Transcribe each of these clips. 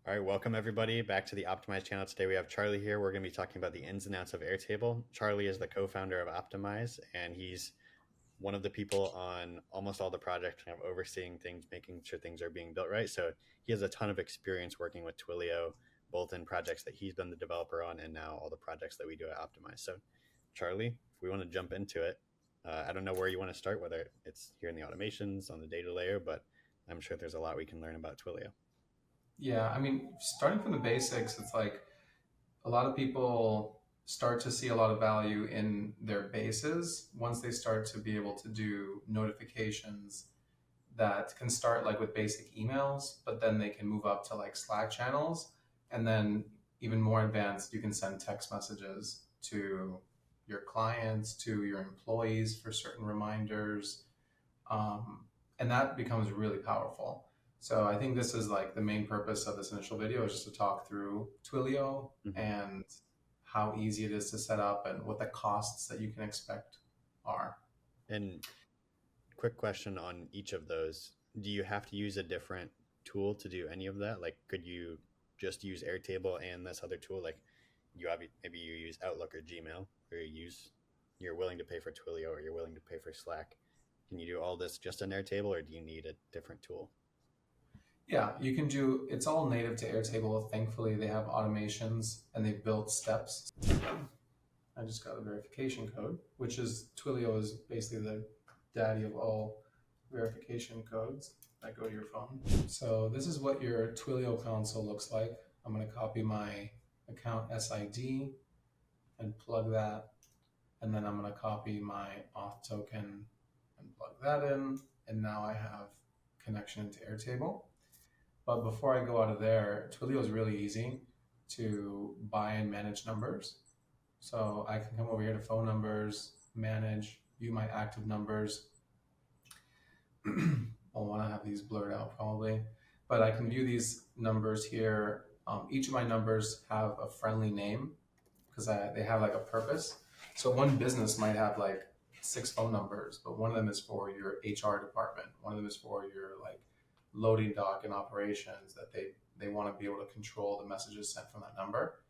All right, welcome everybody back to the Optimize channel. Today we have Charlie here. We're going to be talking about the ins and outs of Airtable. Charlie is the co-founder of Optimize, and he's one of the people on almost all the projects, kind of overseeing things, making sure things are being built right. So he has a ton of experience working with Twilio, both in projects that he's been the developer on and now all the projects that we do at Optimize. So Charlie, if we want to jump into it, I don't know where you want to start, whether it's here in the automations on the data layer, but I'm sure there's a lot we can learn about Twilio. Yeah, I mean, starting from the basics, it's like a lot of people start to see a lot of value in their bases once they start to be able to do notifications that can start like with basic emails, but then they can move up to like Slack channels. And then even more advanced, you can send text messages to your clients, to your employees for certain reminders. And that becomes really powerful. So I think this is like the main purpose of this initial video is just to talk through Twilio Mhm. and how easy it is to set up and what the costs that you can expect are. And quick question on each of those. Do you have to use a different tool to do any of that? Like, could you just use Airtable and this other tool? Like, maybe you use Outlook or Gmail, or you're willing to pay for Twilio or you're willing to pay for Slack. Can you do all this just in Airtable, or do you need a different tool? Yeah, you can do it's all native to Airtable. Thankfully, they have automations and they've built steps. I just got a verification code, which is Twilio is basically the daddy of all verification codes that go to your phone. So this is what your Twilio console looks like. I'm going to copy my account SID and plug that. And then I'm going to copy my auth token and plug that in. And now I have connection into Airtable. But before I go out of there, Twilio is really easy to buy and manage numbers. So I can come over here to phone numbers, manage, view my active numbers. I'll want to have these blurred out probably, but I can view these numbers here. Each of my numbers have a friendly name because they have like a purpose. So one business might have like 6 phone numbers, but one of them is for your HR department. One of them is for your like loading dock and operations that they want to be able to control the messages sent from that number.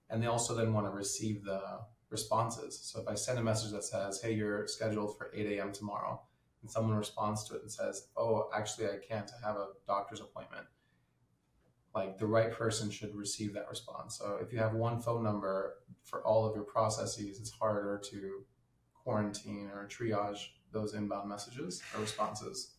And they also then want to receive the responses. So if I send a message that says, hey, you're scheduled for 8 a.m. tomorrow, and someone responds to it and says, oh, actually, I can't, I have a doctor's appointment, like the right person should receive that response. So if you have one phone number for all of your processes, it's harder to quarantine or triage those inbound messages or responses.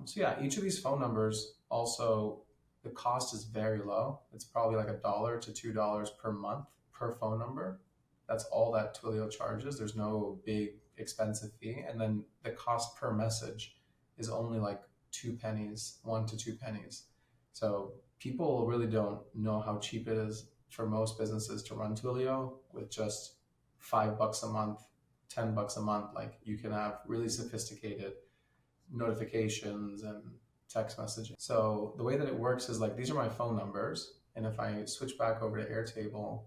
So yeah, each of these phone numbers also, the cost is very low. It's probably like $1 to $2 per month per phone number. That's all that Twilio charges. There's no big expensive fee. And then the cost per message is only like 2 pennies, 1 to 2 pennies. So people really don't know how cheap it is for most businesses to run Twilio with just $5 a month, $10 a month. Like you can have really sophisticated notifications and text messaging. So the way that it works is like these are my phone numbers. And if I switch back over to Airtable,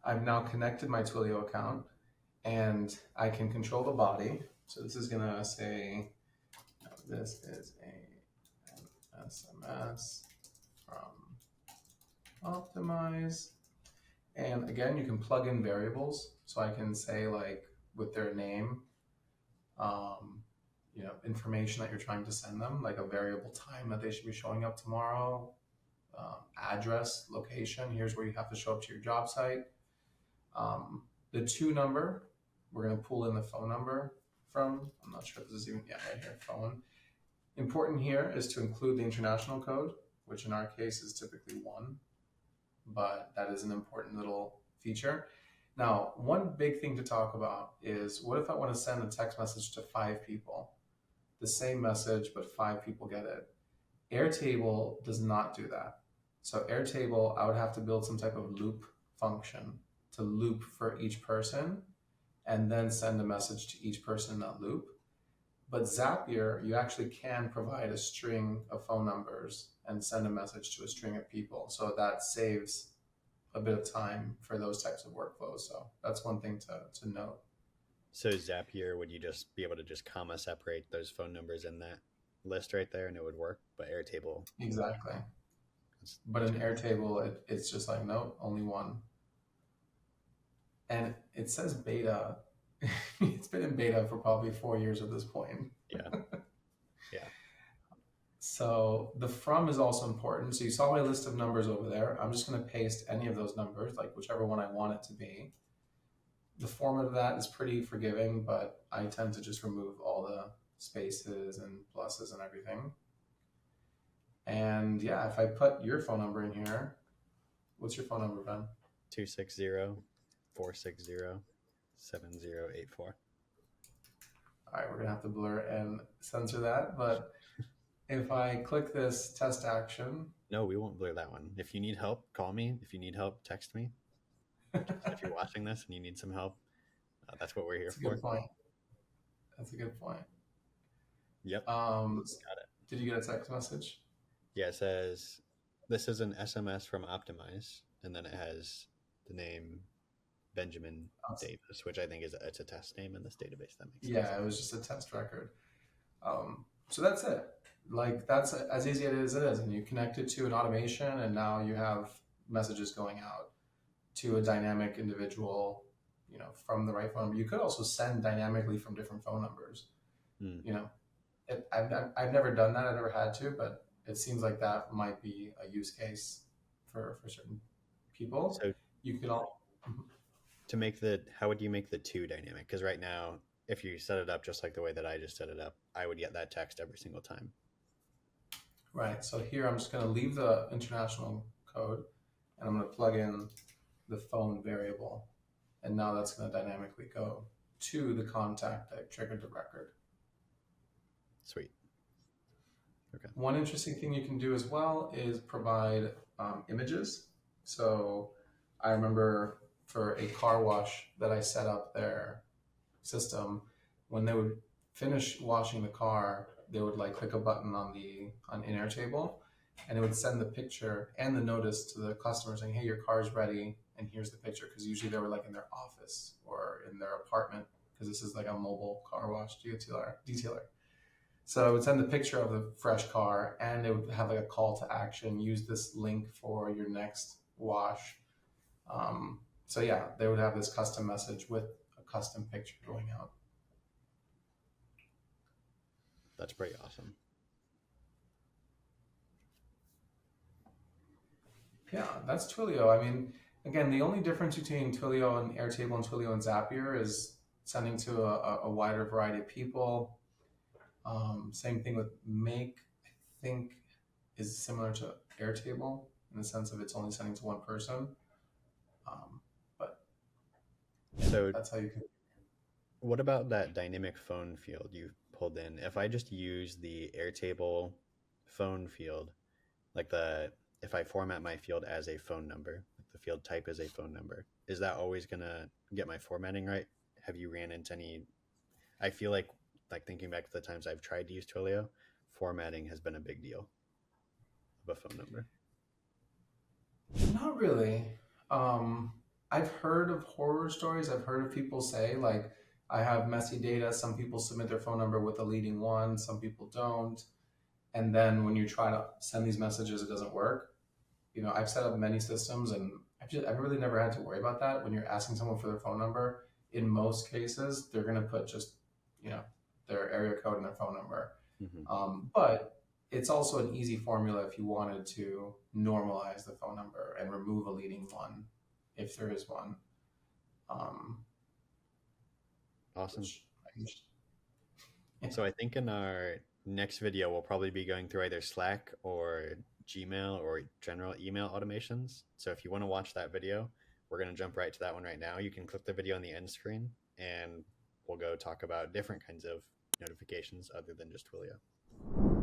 I've now connected my Twilio account and I can control the body. So this is going to say, this is an SMS from Optimize. And again, you can plug in variables. So I can say like with their name, information that you're trying to send them, like a variable time that they should be showing up tomorrow, address, location, here's where you have to show up to your job site. The to number, we're going to pull in the phone number from, I'm not sure if this is even, yeah, right here, phone. Important here is to include the international code, which in our case is typically 1, but that is an important little feature. Now, one big thing to talk about is what if I want to send a text message to 5 people? The same message, but 5 people get it. Airtable does not do that. So Airtable, I would have to build some type of loop function to loop for each person and then send a message to each person in that loop. But Zapier, you actually can provide a string of phone numbers and send a message to a string of people. So that saves a bit of time for those types of workflows. So that's one thing to note. So Zapier, would you just be able to just comma separate those phone numbers in that? list right there and it would work. But Airtable, Exactly. it's But in too much. Airtable, it's just like, nope, only one. And it says beta. It's been in beta for probably 4 years at this point. Yeah, yeah. So the from is also important. So you saw my list of numbers over there. I'm just going to paste any of those numbers, like whichever one I want it to be. The format of that is pretty forgiving, but I tend to just remove all the spaces and pluses and everything. And yeah, if I put your phone number in here, what's your phone number, Ben? 260-460-7084. All right, we're gonna have to blur and censor that. But if I click this test action, No, we won't blur that one. If you need help, call me. If you need help, text me. Just if you're watching this and you need some help, that's what we're here that's a good for. point. That's a good point. Yep, Um, got it. did you get a text message? Yeah, it says this is an SMS from Optimize, and then it has the name Benjamin Awesome. Davis, which I think is it's a test name in this database. That makes sense. Yeah, it was just a test record. So that's it. Like that's as easy as it is, and you connect it to an automation, and now you have messages going out to a dynamic individual, from the right phone number. You could also send dynamically from different phone numbers. Hmm. You know, I've never done that. I never had to, but it seems like that might be a use case for certain people. So You could all. to make how would you make the two dynamic? Because right now, if you set it up just like the way that I just set it up, I would get that text every single time. Right. So here I'm just going to leave the international code and I'm going to plug in the phone variable. And now that's going to dynamically go to the contact that triggered the record. Sweet. Okay. One interesting thing you can do as well is provide images. So I remember for a car wash that I set up their system, when they would finish washing the car, they would like click a button on Airtable, and it would send the picture and the notice to the customer saying, "Hey, your car is ready, and here's the picture." Because usually they were like in their office or in their apartment, because this is like a mobile car wash detailer. So it would send the picture of the fresh car, and it would have like a call to action: use this link for your next wash. So yeah, they would have this custom message with a custom picture going out. That's pretty awesome. Yeah, that's Twilio. I mean, again, the only difference between Twilio and Airtable and Twilio and Zapier is sending to a wider variety of people. Same thing with Make, I think, is similar to Airtable in the sense of it's only sending to one person. But So that's how you can. what about that dynamic phone field you pulled in? If I just use the Airtable phone field, like if I format my field as a phone number, like the field type is a phone number, is that always gonna get my formatting right? Have you ran into any? I feel like thinking back to the times I've tried to use Twilio, formatting has been a big deal of a phone number. Not really. Um, I've heard of horror stories. I've heard of people say, like, I have messy data. Some people submit their phone number with a leading one, some people don't. And then when you try to send these messages, it doesn't work. I've set up many systems and I've really never had to worry about that. When you're asking someone for their phone number, in most cases, they're going to put just, you know, their area code and their phone number. Mm-hmm. But it's also an easy formula if you wanted to normalize the phone number and remove a leading one, if there is one. Um, Awesome. which, So I think in our next video, we'll probably be going through either Slack or Gmail or general email automations. So if you want to watch that video, we're going to jump right to that one right now. You can click the video on the end screen and we'll go talk about different kinds of notifications other than just Twilio.